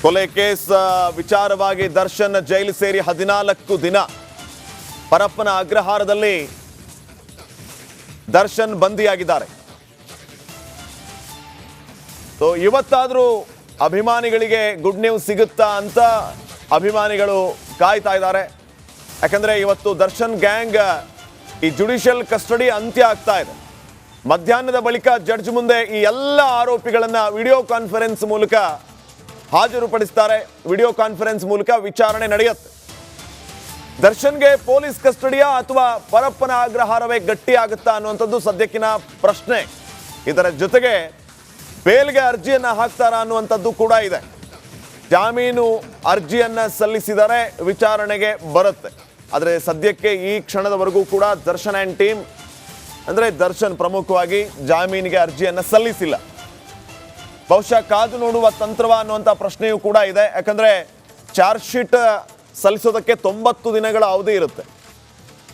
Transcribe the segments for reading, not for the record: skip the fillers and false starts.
ಕೊಲೆ ಕೇಸ್ ವಿಚಾರವಾಗಿ ದರ್ಶನ್ ಜೈಲು ಸೇರಿ 14 ದಿನ. ಪರಪ್ಪನ ಅಗ್ರಹಾರದಲ್ಲಿ ದರ್ಶನ್ ಬಂಧಿಯಾಗಿದ್ದಾರೆ. ಸೊ ಇವತ್ತಾದರೂ ಅಭಿಮಾನಿಗಳಿಗೆ ಗುಡ್ ನ್ಯೂಸ್ ಸಿಗುತ್ತಾ ಅಂತ ಅಭಿಮಾನಿಗಳು ಕಾಯ್ತಾ ಇದ್ದಾರೆ. ಯಾಕಂದ್ರೆ ಇವತ್ತು ದರ್ಶನ್ ಗ್ಯಾಂಗ್ ಈ ಜುಡಿಷಿಯಲ್ ಕಸ್ಟಡಿ ಅಂತ್ಯ ಆಗ್ತಾ ಇದೆ. ಮಧ್ಯಾಹ್ನದ ಬಳಿಕ ಜಡ್ಜ್ ಮುಂದೆ ಈ ಎಲ್ಲ ಆರೋಪಿಗಳನ್ನ ವಿಡಿಯೋ ಕಾನ್ಫರೆನ್ಸ್ ಮೂಲಕ ಹಾಜರುಪಡಿಸ್ತಾರೆ. ವಿಡಿಯೋ ಕಾನ್ಫರೆನ್ಸ್ ಮೂಲಕ ವಿಚಾರಣೆ ನಡೆಯುತ್ತೆ. ದರ್ಶನ್ಗೆ ಪೊಲೀಸ್ ಕಸ್ಟಡಿಯಾ ಅಥವಾ ಪರಪ್ಪನ ಅಗ್ರಹಾರವೇ ಗಟ್ಟಿಯಾಗುತ್ತಾ ಅನ್ನುವಂಥದ್ದು ಸದ್ಯಕ್ಕಿನ ಪ್ರಶ್ನೆ. ಇದರ ಜೊತೆಗೆ ಬೇಲ್ಗೆ ಅರ್ಜಿಯನ್ನ ಹಾಕ್ತಾರಾ ಅನ್ನುವಂಥದ್ದು ಕೂಡ ಇದೆ. ಜಾಮೀನು ಅರ್ಜಿಯನ್ನ ಸಲ್ಲಿಸಿದರೆ ವಿಚಾರಣೆಗೆ ಬರುತ್ತೆ. ಆದರೆ ಸದ್ಯಕ್ಕೆ ಈ ಕ್ಷಣದವರೆಗೂ ಕೂಡ ದರ್ಶನ್ ಆ್ಯಂಡ್ ಟೀಮ್ ಅಂದರೆ ದರ್ಶನ್ ಪ್ರಮುಖವಾಗಿ ಜಾಮೀನಿಗೆ ಅರ್ಜಿಯನ್ನ ಸಲ್ಲಿಸಿಲ್ಲ. ಬಹುಶಃ ಕಾದು ನೋಡುವ ತಂತ್ರವ ಅನ್ನುವಂಥ ಪ್ರಶ್ನೆಯೂ ಕೂಡ ಇದೆ. ಯಾಕಂದರೆ ಚಾರ್ಜ್ ಶೀಟ್ ಸಲ್ಲಿಸೋದಕ್ಕೆ 90 ದಿನಗಳ ಅವಧಿ ಇರುತ್ತೆ.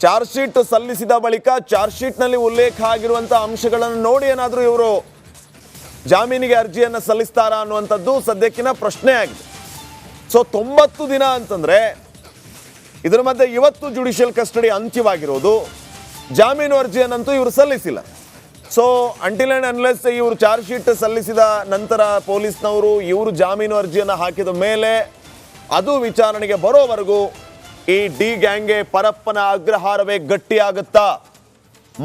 ಚಾರ್ಜ್ ಶೀಟ್ ಸಲ್ಲಿಸಿದ ಬಳಿಕ ಚಾರ್ಜ್ ಶೀಟ್ನಲ್ಲಿ ಉಲ್ಲೇಖ ಆಗಿರುವಂಥ ಅಂಶಗಳನ್ನು ನೋಡಿ ಏನಾದರೂ ಇವರು ಜಾಮೀನಿಗೆ ಅರ್ಜಿಯನ್ನು ಸಲ್ಲಿಸ್ತಾರಾ ಅನ್ನುವಂಥದ್ದು ಸದ್ಯಕ್ಕಿನ ಪ್ರಶ್ನೆ ಆಗಿದೆ. ಸೊ 90 ದಿನ ಅಂತಂದರೆ ಇದರ ಮಧ್ಯೆ ಇವತ್ತು ಜುಡಿಷಿಯಲ್ ಕಸ್ಟಡಿ ಅಂತ್ಯವಾಗಿರೋದು. ಜಾಮೀನು ಅರ್ಜಿಯನ್ನಂತೂ ಇವರು ಸಲ್ಲಿಸಿಲ್ಲ. ಸೊ ಅಂಟಿಲ್ ಆ್ಯಂಡ್ ಅನ್ಲೆಸ್ ಇವರು ಚಾರ್ಜ್ ಶೀಟ್ ಸಲ್ಲಿಸಿದ ನಂತರ ಪೊಲೀಸ್ನವರು ಇವರು ಜಾಮೀನು ಅರ್ಜಿಯನ್ನು ಹಾಕಿದ ಮೇಲೆ ಅದು ವಿಚಾರಣೆಗೆ ಬರೋವರೆಗೂ ಈ ಡಿ ಗ್ಯಾಂಗ್ಗೆ ಪರಪ್ಪನ ಅಗ್ರಹಾರವೇ ಗಟ್ಟಿಯಾಗುತ್ತಾ,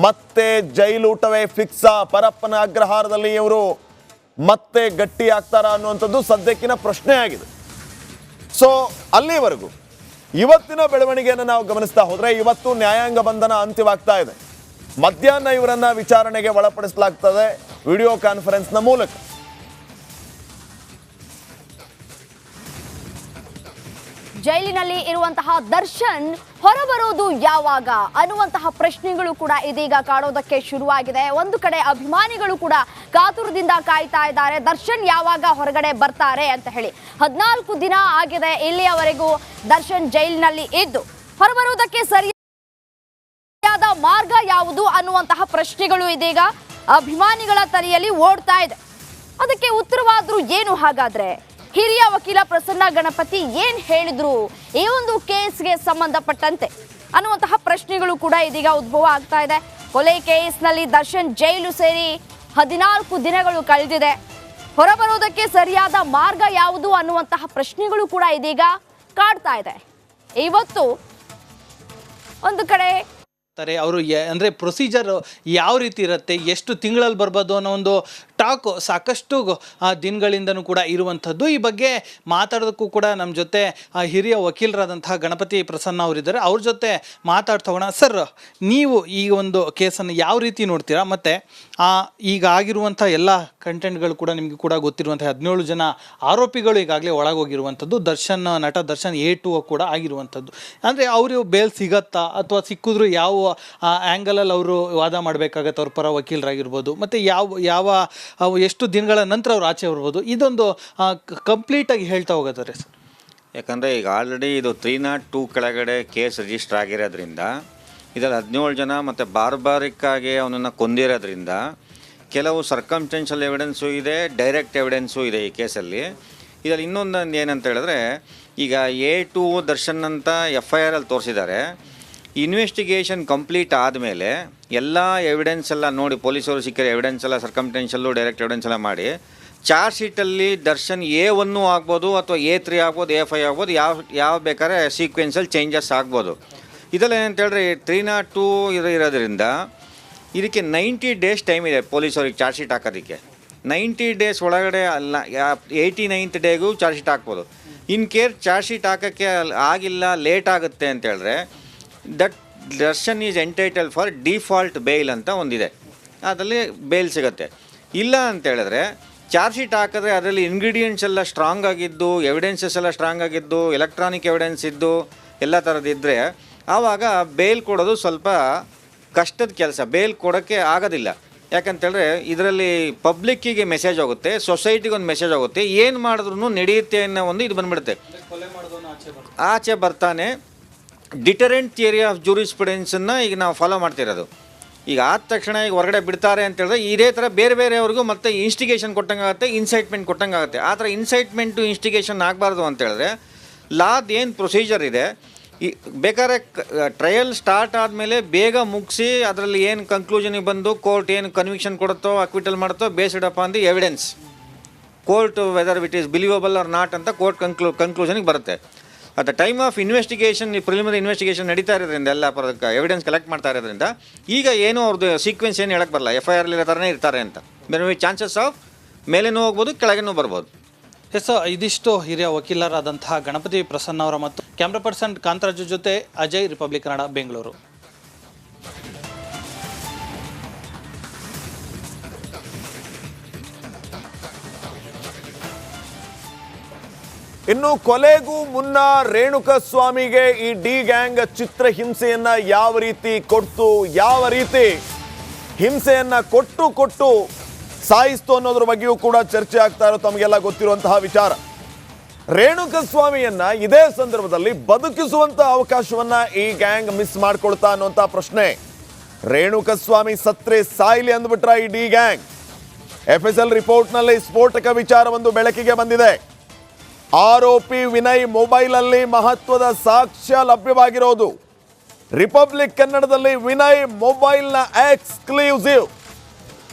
ಮತ್ತೆ ಜೈಲೂಟವೇ ಫಿಕ್ಸಾ, ಪರಪ್ಪನ ಅಗ್ರಹಾರದಲ್ಲಿ ಇವರು ಮತ್ತೆ ಗಟ್ಟಿ ಆಗ್ತಾರಾ ಅನ್ನುವಂಥದ್ದು ಸದ್ಯಕ್ಕಿನ ಪ್ರಶ್ನೆ ಆಗಿದೆ. ಸೊ ಅಲ್ಲಿವರೆಗೂ ಇವತ್ತಿನ ಬೆಳವಣಿಗೆಯನ್ನು ನಾವು ಗಮನಿಸ್ತಾ ಹೋದರೆ ಇವತ್ತು ನ್ಯಾಯಾಂಗ ಬಂಧನ ಅಂತ್ಯವಾಗ್ತಾ ಇದೆ. ಮಧ್ಯಾಹ್ನ ಇವರನ್ನ ವಿಚಾರಣೆಗೆ ಒಳಪಡಿಸಲಾಗ್ತದೆ ವಿಡಿಯೋ ಕಾನ್ಫರೆನ್ಸ್ನ ಮೂಲಕ. ಜೈಲಿನಲ್ಲಿ ಇರುವಂತಹ ದರ್ಶನ್ ಹೊರಬರೋದು ಯಾವಾಗ ಅನ್ನುವಂತಹ ಪ್ರಶ್ನೆಗಳು ಕೂಡ ಇದೀಗ ಕಾಡೋದಕ್ಕೆ ಶುರುವಾಗಿದೆ. ಒಂದು ಕಡೆ ಅಭಿಮಾನಿಗಳು ಕೂಡ ಕಾತುರದಿಂದ ಕಾಯ್ತಾ ಇದ್ದಾರೆ, ದರ್ಶನ್ ಯಾವಾಗ ಹೊರಗಡೆ ಬರ್ತಾರೆ ಅಂತ ಹೇಳಿ. 14 ದಿನ ಆಗಿದೆ ಇಲ್ಲಿಯವರೆಗೂ ದರ್ಶನ್ ಜೈಲಿನಲ್ಲಿ ಇದ್ದು. ಹೊರಬರೋದಕ್ಕೆ ಸರಿಯಾದ ಮಾರ್ಗ ಯಾವುದು ಅನ್ನುವಂತಹ ಪ್ರಶ್ನೆಗಳು ಇದೀಗ ಅಭಿಮಾನಿಗಳ ತಲೆಯಲ್ಲಿ ಓಡ್ತಾ ಇದೆ. ಅದಕ್ಕೆ ಉತ್ತರವಾದ್ರೂ ಏನು ಹಾಗಾದ್ರೆ? ಹಿರಿಯ ವಕೀಲ ಪ್ರಸನ್ನ ಗಣಪತಿ ಏನ್ ಹೇಳಿದ್ರು ಈ ಒಂದು ಕೇಸ್ಗೆ ಸಂಬಂಧಪಟ್ಟಂತೆ ಅನ್ನುವಂತಹ ಪ್ರಶ್ನೆಗಳು ಕೂಡ ಇದೀಗ ಉದ್ಭವ ಆಗ್ತಾ ಇದೆ. ಕೊಲೆ ಕೇಸ್ನಲ್ಲಿ ದರ್ಶನ್ ಜೈಲು ಸೇರಿ 14 ದಿನಗಳು ಕಳೆದಿದೆ. ಹೊರಬರೋದಕ್ಕೆ ಸರಿಯಾದ ಮಾರ್ಗ ಯಾವುದು ಅನ್ನುವಂತಹ ಪ್ರಶ್ನೆಗಳು ಕೂಡ ಇದೀಗ ಕಾಡ್ತಾ ಇದೆ. ಇವತ್ತು ಒಂದು ಕಡೆ ಅವರು ಅಂದರೆ ಪ್ರೊಸೀಜರ್ ಯಾವ ರೀತಿ ಇರುತ್ತೆ, ಎಷ್ಟು ತಿಂಗಳಲ್ಲಿ ಬರ್ಬೋದು ಅನ್ನೋ ಒಂದು ಟಾಕ್ ಸಾಕಷ್ಟು ದಿನಗಳಿಂದನೂ ಕೂಡ ಇರುವಂಥದ್ದು. ಈ ಬಗ್ಗೆ ಮಾತಾಡೋದಕ್ಕೂ ಕೂಡ ನಮ್ಮ ಜೊತೆ ಹಿರಿಯ ವಕೀಲರಾದಂತಹ ಗಣಪತಿ ಪ್ರಸನ್ನ ಅವರಿದ್ದಾರೆ. ಅವ್ರ ಜೊತೆ ಮಾತಾಡ್ತೋಣ. ಸರ್, ನೀವು ಈ ಒಂದು ಕೇಸನ್ನು ಯಾವ ರೀತಿ ನೋಡ್ತೀರಾ? ಮತ್ತು ಈಗ ಆಗಿರುವಂಥ ಎಲ್ಲ ಕಂಟೆಂಟ್ಗಳು ಕೂಡ ನಿಮಗೆ ಕೂಡ ಗೊತ್ತಿರುವಂಥ 17 ಜನ ಆರೋಪಿಗಳು ಈಗಾಗಲೇ ಒಳಗೋಗಿರುವಂಥದ್ದು. ನಟ ದರ್ಶನ್ A2 ಕೂಡ ಆಗಿರುವಂಥದ್ದು. ಅಂದರೆ ಅವರು ಬೇಲ್ ಸಿಗತ್ತಾ ಅಥವಾ ಸಿಕ್ಕಿದ್ರು ಯಾವ ಆ್ಯಂಗಲಲ್ಲಿ ಅವರು ವಾದ ಮಾಡಬೇಕಾಗತ್ತೆ, ಅವ್ರ ಪರ ವಕೀಲರಾಗಿರ್ಬೋದು, ಮತ್ತು ಯಾವ ಎಷ್ಟು ದಿನಗಳ ನಂತರ ಅವ್ರು ಆಚೆ ಬರ್ಬೋದು, ಇದೊಂದು ಕಂಪ್ಲೀಟಾಗಿ ಹೇಳ್ತಾ ಹೋಗೋದಾರೆ ಸರ್. ಯಾಕಂದರೆ ಈಗ ಆಲ್ರೆಡಿ ಇದು 302 ಕೆಳಗಡೆ ಕೇಸ್ ರಿಜಿಸ್ಟರ್ ಆಗಿರೋದ್ರಿಂದ, ಇದರಲ್ಲಿ 17 ಜನ ಮತ್ತು ಬಾರ್ಬಾರಿಕ್ಕಾಗಿ ಅವನನ್ನು ಕೊಂದಿರೋದ್ರಿಂದ ಕೆಲವು ಸರ್ಕಮ್ಸ್ಟೆನ್ಷಿಯಲ್ ಎವಿಡೆನ್ಸು ಇದೆ, ಡೈರೆಕ್ಟ್ ಎವಿಡೆನ್ಸು ಇದೆ ಈ ಕೇಸಲ್ಲಿ. ಇದರಲ್ಲಿ ಇನ್ನೊಂದು ಏನಂತ ಹೇಳಿದ್ರೆ, ಈಗ A2 ದರ್ಶನ್ ಅಂತ FIR ತೋರಿಸಿದ್ದಾರೆ. ಇನ್ವೆಸ್ಟಿಗೇಷನ್ ಕಂಪ್ಲೀಟ್ ಆದಮೇಲೆ ಎಲ್ಲ ಎವಿಡೆನ್ಸ್ ಎಲ್ಲ ನೋಡಿ, ಪೊಲೀಸರು ಸಿಕ್ಕಿರೋ ಎವಿಡೆನ್ಸ್ ಎಲ್ಲ ಸರ್ಕಮ್ಸ್ಟೆನ್ಷಿಯಲ್ಲು ಡೈರೆಕ್ಟ್ ಎವಿಡೆನ್ಸ್ ಎಲ್ಲ ಮಾಡಿ ಚಾರ್ಜ್ ಶೀಟಲ್ಲಿ ದರ್ಶನ್ A1 ಆಗ್ಬೋದು ಅಥವಾ A3 ಆಗ್ಬೋದು, A5 ಆಗ್ಬೋದು, ಯಾವ ಬೇಕಾದ್ರೆ ಸೀಕ್ವೆನ್ಸಲ್ಲಿ ಚೇಂಜಸ್ ಆಗ್ಬೋದು. ಇದರಲ್ಲಿ ಏನಂತ ಹೇಳಿದ್ರೆ 302 ಇರೋದ್ರಿಂದ ಇದಕ್ಕೆ 90 ಡೇಸ್ ಟೈಮ್ ಇದೆ ಪೊಲೀಸರಿಗೆ ಚಾರ್ಜ್ ಶೀಟ್ ಹಾಕೋದಕ್ಕೆ. 90 ಡೇಸ್ ಒಳಗಡೆ ಅಲ್ಲ, 89th ಡೇಗೂ ಚಾರ್ಜ್ ಶೀಟ್ ಹಾಕ್ಬೋದು. ಇನ್ ಕೇರ್ ಚಾರ್ಜ್ ಶೀಟ್ ಹಾಕೋಕ್ಕೆ ಆಗಿಲ್ಲ, ಲೇಟ್ ಆಗುತ್ತೆ ಅಂತ ಹೇಳಿದ್ರೆ that Darshan is entitle for default bail ಅಂತ ಒಂದಿದೆ, ಅದರಲ್ಲಿ ಬೇಲ್ ಸಿಗುತ್ತೆ. ಇಲ್ಲ ಅಂತ ಹೇಳಿದ್ರೆ ಚಾರ್ಜ್ ಶೀಟ್ ಹಾಕಿದ್ರೆ ಅದರಲ್ಲಿ ಇಂಗ್ರೀಡಿಯೆಂಟ್ಸ್ ಎಲ್ಲ ಸ್ಟ್ರಾಂಗ್ ಆಗಿದ್ದು, ಎವಿಡೆನ್ಸಸ್ ಎಲ್ಲ ಸ್ಟ್ರಾಂಗ್ ಆಗಿದ್ದು, ಎಲೆಕ್ಟ್ರಾನಿಕ್ ಎವಿಡೆನ್ಸ್ ಇದ್ದು, ಎಲ್ಲ ಥರದ್ದಿದ್ದರೆ ಆವಾಗ ಬೇಲ್ ಕೊಡೋದು ಸ್ವಲ್ಪ ಕಷ್ಟದ ಕೆಲಸ. ಬೇಲ್ ಕೊಡೋಕ್ಕೆ ಆಗೋದಿಲ್ಲ. ಯಾಕಂತೇಳಿದ್ರೆ ಇದರಲ್ಲಿ ಪಬ್ಲಿಕ್ಕಿಗೆ ಮೆಸೇಜ್ ಹೋಗುತ್ತೆ, ಸೊಸೈಟಿಗೆ ಒಂದು ಮೆಸೇಜ್ ಹೋಗುತ್ತೆ, ಏನು ಮಾಡಿದ್ರೂ ನಡೆಯುತ್ತೆ ಅನ್ನೋ ಒಂದು ಇದು ಬಂದುಬಿಡುತ್ತೆ. ಆಚೆ ಬರ್ತಾನೆ. ಡಿಟರೆಂಟ್ ಥಿಯರಿ ಆಫ್ ಜೂರಿಸ್ಪ್ರುಡೆನ್ಸನ್ನು ಈಗ ನಾವು ಫಾಲೋ ಮಾಡ್ತಿರೋದು. ಈಗ ಆದ ತಕ್ಷಣ ಈಗ ಹೊರಗಡೆ ಬಿಡ್ತಾರೆ ಅಂತ ಹೇಳಿದ್ರೆ ಇದೇ ಥರ ಬೇರೆ ಬೇರೆಯವ್ರಿಗೂ ಮತ್ತೆ ಇನ್ಸ್ಟಿಗೇಷನ್ ಕೊಟ್ಟಂಗಾಗುತ್ತೆ, ಇನ್ಸೈಟ್ಮೆಂಟ್ ಕೊಟ್ಟಂಗಾಗುತ್ತೆ. ಆ ಥರ ಇನ್ಸೈಟ್ಮೆಂಟು ಇನ್ಸ್ಟಿಗೇಷನ್ ಆಗಬಾರ್ದು ಅಂತ ಹೇಳಿದ್ರೆ ಲಾದ್ ಏನು ಪ್ರೊಸೀಜರ್ ಇದೆ, ಈ ಬೇಕಾದ್ರೆ ಟ್ರಯಲ್ ಸ್ಟಾರ್ಟ್ ಆದಮೇಲೆ ಬೇಗ ಮುಗಿಸಿ ಅದರಲ್ಲಿ ಏನು ಕನ್ಕ್ಲೂಷನಿಗೆ ಬಂದು ಕೋರ್ಟ್ ಏನು ಕನ್ವಿಕ್ಷನ್ ಕೊಡುತ್ತೋ ಅಕ್ವಿಟಲ್ ಮಾಡುತ್ತೋ based upon the evidence, court whether it is believable or not ಅಂತ ಕೋರ್ಟ್ ಕನ್ಕ್ಲೂಷನಿಗೆ ಬರುತ್ತೆ. At the time of investigation, ಈ ಪ್ರಿಲಿಮಿನರಿ ಇನ್ವೆಸ್ಟಿಗೇಷನ್ ನಡೀತಾ ಇರೋದ್ರಿಂದ ಎಲ್ಲ ಎವಿಡೆನ್ಸ್ ಕಲೆಕ್ಟ್ ಮಾಡ್ತಾ ಇರೋದ್ರಿಂದ ಈಗ ಏನೂ ಅವ್ರದ್ದು ಸೀಕ್ವೆನ್ಸ್ ಏನು ಹೇಳಕ್ಕೆ ಬರಲ್ಲ, FIR ಇರೋ ಥರನೇ ಇರ್ತಾರೆ ಅಂತ. ಬೇರೆ ಚಾನ್ಸಸ್ ಆಫ್ ಮೇಲೇನೂ ಹೋಗ್ಬೋದು, ಕೆಳಗೇನೂ ಬರ್ಬೋದು. ಎಸ್, ಇದಿಷ್ಟು ಹಿರಿಯ ವಕೀಲರಾದಂತಹ ಗಣಪತಿ ಪ್ರಸನ್ನ ಅವರ ಮತ್ತು ಕ್ಯಾಮ್ರಾ ಪರ್ಸನ್ ಕಾಂತರಾಜು ಜೊತೆ ಅಜಯ್, ರಿಪಬ್ಲಿಕ್ ಕನ್ನಡ, ಬೆಂಗಳೂರು. ಇನ್ನು ಕೊಲೆಗೂ ಮುನ್ನ ರೇಣುಕಸ್ವಾಮಿಗೆ ಈ ಡಿ ಗ್ಯಾಂಗ್ ಚಿತ್ರಹಿಂಸೆಯನ್ನ ಯಾವ ರೀತಿ ಕೊಡ್ತು, ಯಾವ ರೀತಿ ಹಿಂಸೆಯನ್ನ ಕೊಟ್ಟು ಸಾಯಿಸ್ತು ಅನ್ನೋದ್ರ ಬಗ್ಗೆಯೂ ಕೂಡ ಚರ್ಚೆ ಆಗ್ತಾ ಇರೋ ತಮಗೆಲ್ಲ ಗೊತ್ತಿರುವಂತಹ ವಿಚಾರ. ರೇಣುಕಸ್ವಾಮಿಯನ್ನ ಇದೇ ಸಂದರ್ಭದಲ್ಲಿ ಬದುಕಿಸುವಂತಹ ಅವಕಾಶವನ್ನ ಈ ಗ್ಯಾಂಗ್ ಮಿಸ್ ಮಾಡ್ಕೊಳ್ತಾ ಅನ್ನುವಂಥ ಪ್ರಶ್ನೆ. ರೇಣುಕಸ್ವಾಮಿ ಸತ್ರೆ ಸಾಯ್ಲಿ ಅಂದ್ಬಿಟ್ರ ಈ ಡಿ ಗ್ಯಾಂಗ್. FSL ರಿಪೋರ್ಟ್ನಲ್ಲಿ ಸ್ಫೋಟಕ ವಿಚಾರವೊಂದು ಬೆಳಕಿಗೆ ಬಂದಿದೆ. ಆರೋಪಿ ವಿನಯ್ ಮೊಬೈಲ್ ಅಲ್ಲಿ ಮಹತ್ವದ ಸಾಕ್ಷ್ಯ ಲಭ್ಯವಾಗಿರೋದು. ರಿಪಬ್ಲಿಕ್ ಕನ್ನಡದಲ್ಲಿ ವಿನಯ್ ಮೊಬೈಲ್ನ ಎಕ್ಸ್ಕ್ಲೂಸಿವ್